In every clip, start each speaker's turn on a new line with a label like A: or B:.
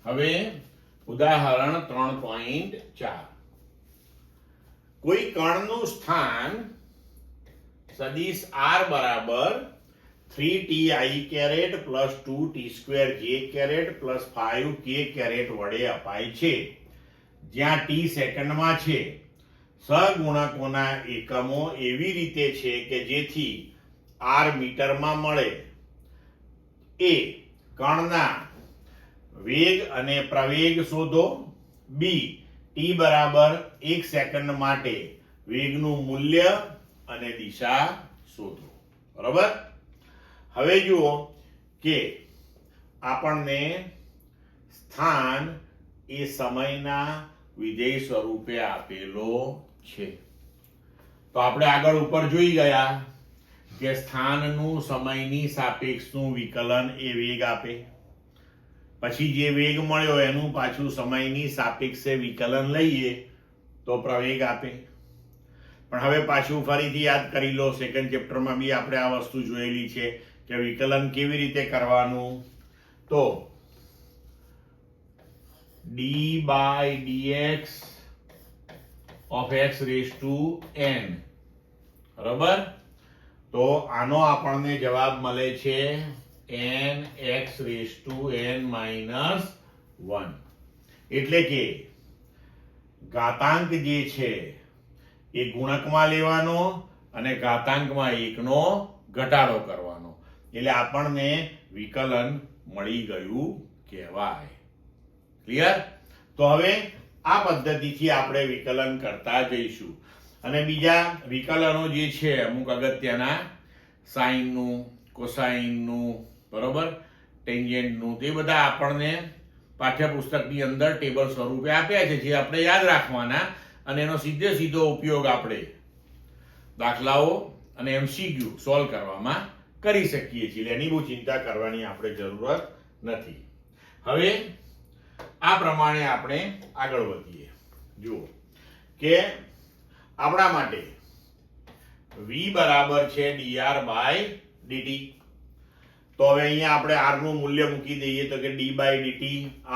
A: હવે ઉદાહરણ 3.4 કોઈ કણનું સ્થાન સદિશ r બરાબર 3ti caret plus 2t2j caret plus 5k caret વડે અપાય છે જ્યાં t સેકન્ડમાં છે સહગુણકોના એકમો એવી રીતે છે કે જેથી r મીટરમાં મળે એ કણના વેગ અને પ્રવેગ શોધો બી ટી બરાબર 1 સેકન્ડ માટે વેગનું મૂલ્ય અને દિશા શોધો બરાબર હવે જુઓ કે આપણને સ્થાન એ સમયના વિધેય સ્વરૂપે આપેલો છે તો આપણે આગળ ઉપર જોઈ ગયા કે સ્થાનનું સમયની સાપેક્ષનું વિકલન એ વેગ આપે પછી જે વેગ મળ્યો એનું પાછું સમયની સાપેક્ષે વિકલન લઈએ તો પ્રવેગ આપે પણ હવે પાછું ફરીથી યાદ કરી લો સેકન્ડ ચેપ્ટરમાં બી આપણે આ વસ્તુ જોયેલી છે કે વિકલન કેવી રીતે કરવાનું તો d by dx of x raised to n બરાબર તો આનો આપણને જવાબ મળે છે n x raised to n minus 1 એટલે કે ઘાતાંક જે છે એ ગુણકમાં લેવાનો અને ઘાતાંકમાં 1 નો ઘટાડો કરવાનો એટલે આપણને વિકલન મળી ગયું કહેવાય ક્લિયર તો હવે આ પદ્ધતિથી આપણે વિકલન કરતા જઈશું અને બીજા વિકલનો જે છે અમુક અગત્યના સાઈનનું કોસાઈનનું બરોબર ટેન્જેન્ટનું તે બધા આપણને પાઠ્યપુસ્તકની અંદર ટેબલ સ્વરૂપે આપ્યા છે જે આપણે યાદ રાખવાના અને એનો સીધો ઉપયોગ આપણે દાખલાઓ અને એમસીક્યુ સોલ્વ કરવામાં કરી શકીએ છીએ એની બહુ ચિંતા કરવાની આપણે જરૂરત નથી હવે આ પ્રમાણે આપણે આગળ વધીએ જુઓ કે આપણા માટે v બરાબર છે dr by dt તો હવે અહીંયા આપણે r નું મૂલ્ય મૂકી દઈએ તો કે d by dt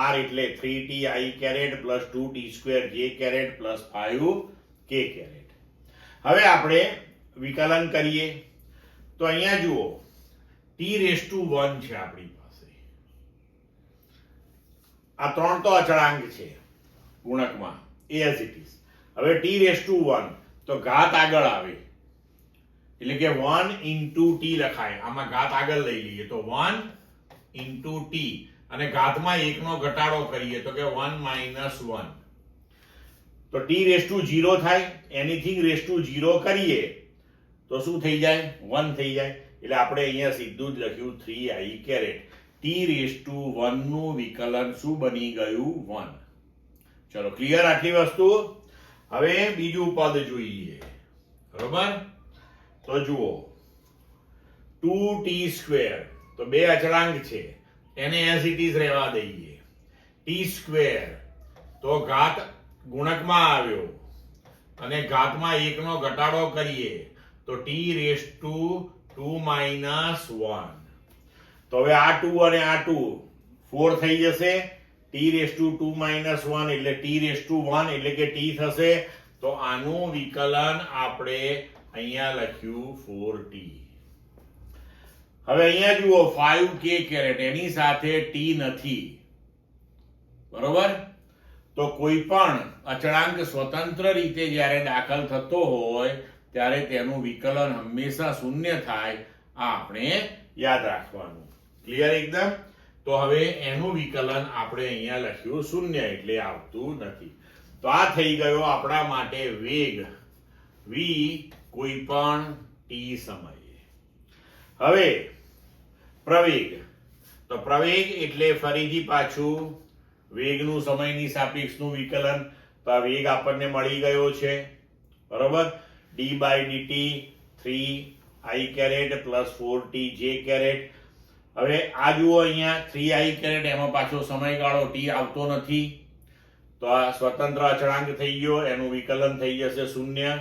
A: r એટલે 3ti caret plus 2t2j caret plus 5k caret હવે આપણે વિકલન કરીએ તો અહીંયા જુઓ t રેઝ ટુ 1 છે આપણી પાસે આ ત્રણ તો અચળાંક છે ગુણકમાં as it is હવે t રેઝ ટુ 1 તો ઘાત આગળ આવે એટલે કે 1 into t લખાય આમાં ઘાત આગળ લઈ લઈએ તો 1 into t અને ઘાતમાં 1 નો ઘટાડો કરીએ તો કે 1 minus 1 તો t રેઝ ટુ 0 થાય એનીથિંગ રેઝ ટુ 0 કરીએ તો શું થઈ જાય 1 થઈ જાય એટલે આપણે અહીંયા સીધું જ લખ્યું 3i caret t rays two 1 નું વિકલન શું બની ગયું 1 ચલો ક્લિયર આટલી વસ્તુ હવે બીજું પદ જોઈએ બરોબર તો જુઓ 2t2 તો બે અચળાંક છે એને as it is રહેવા દઈએ t2 તો ઘાત ગુણકમાં આવ્યો અને ઘાતમાં 1 નો ઘટાડો કરીએ તો t રેઝ ટુ 2 minus 1 તો હવે આ 2 અને આ 2 4 થઈ જશે t રેઝ ટુ 2 minus 1 એટલે t રેઝ ટુ 1 એટલે કે t થશે તો આનું વિકલન આપણે અહીંયા લખ્યું 4t હવે અહીંયા જુઓ 5k કેરેટ એની સાથે t નથી બરોબર તો કોઈ પણ અચળાંક સ્વતંત્ર રીતે જ્યારે દાખલ થતો હોય ત્યારે તેનું વિકલન હંમેશા શૂન્ય થાય આ આપણે યાદ રાખવાનું ક્લિયર એકદમ તો હવે એનું વિકલન આપણે અહીંયા લખ્યું શૂન્ય એટલે આવતું નથી તો આ થઈ ગયો આપણા માટે વેગ v કોઈ પણ t સમયે હવે પ્રવેગ તો પ્રવેગ એટલે ફરીથી પાછું વેગનું સમયની સાપેક્ષનું વિકલન તો આ વેગ આપણને મળી ગયો છે બરોબર d by dt 3i caret plus 4tj caret હવે આ જુઓ અહીંયા 3i કેરેટ એમાં પાછો સમયગાળો t આવતો નથી તો આ સ્વતંત્ર અચળાંક થઈ ગયો એનું વિકલન થઈ જશે શૂન્ય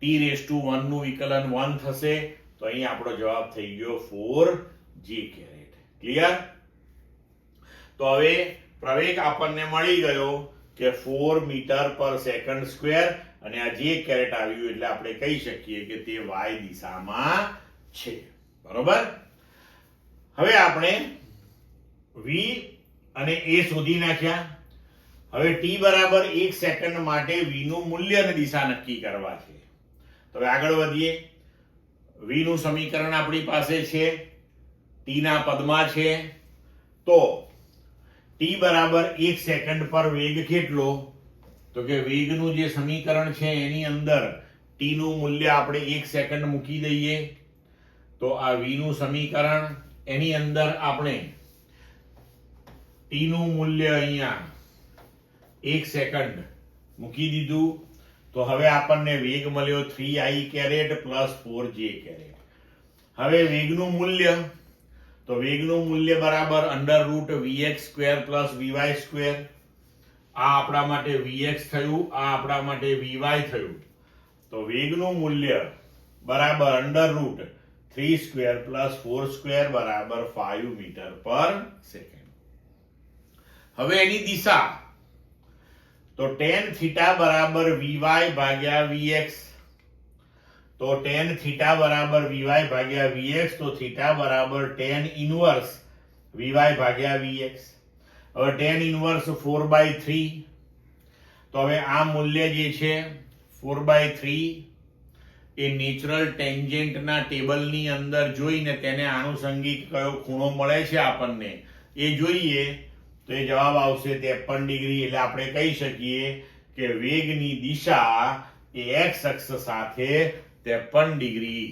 A: t રેઝ ટુ 1 નું વિકલન 1 થશે તો અહીં આપણો જવાબ થઈ ગયો 4j કેરેટ ક્લિયર તો હવે પ્રવેગ આપણને મળી ગયો કે 4 મીટર પર સેકન્ડ સ્ક્વેર, અને આ જે કેરેટ આવ્યું એટલે આપણે કહી શકીએ કે તે y દિશામાં છે. બરોબર. હવે આપણે v અને a શોધી નાખ્યા. હવે t બરાબર 1 સેકન્ડ માટે v નું મૂલ્ય અને દિશા નક્કી કરવા છે. તો હવે આગળ વધીએ. v નું સમીકરણ આપણી પાસે છે, t ના પદમાં છે. તો t બરાબર 1 સેકન્ડ પર વેગ કેટલો? તો કે વેગનું જે સમીકરણ છે એની અંદર t નું મૂલ્ય આપણે 1 સેકન્ડ મૂકી દઈએ. તો આ v નું સમીકરણ, એની અંદર આપણે t નું મૂલ્ય અહીંયા 1 સેકન્ડ મૂકી દીધું. તો હવે આપણને વેગ મળ્યો 3i caret plus 4j caret. હવે વેગનું મૂલ્ય, તો વેગનું મૂલ્ય બરાબર √vx² પ્લસ vy². આ આપણા માટે vx થયું, આ આપણા માટે vy થયું. તો વેગનું મૂલ્ય બરાબર √3² પ્લસ 4² બરાબર 5 મીટર પર સેકન્ડ. હવે એની દિશા, તો tan થીટા બરાબર vy ભાગ્યા vx. તો tan થીટા બરાબર vy ભાગ્યા vx, તો થીટા બરાબર tan ઇન્વર્સ vy ભાગ્યા vx. હવે tan ઇન્વર્સ 4/3. તો હવે આ મૂલ્ય જે છે 4/3 એ નેચરલ ટેન્જેન્ટના ટેબલની અંદર જોઈને તેને આનુષંગિક કયો ખૂણો મળે છે આપણને એ જોઈએ. તો એ જવાબ આવશે 53 ડિગ્રી. એટલે આપણે કહી શકીએ કે વેગની દિશા એ x અક્ષ સાથે 53 ડિગ્રી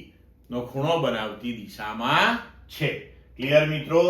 A: નો ખૂણો બનાવતી દિશામાં છે. ક્લિયર મિત્રો?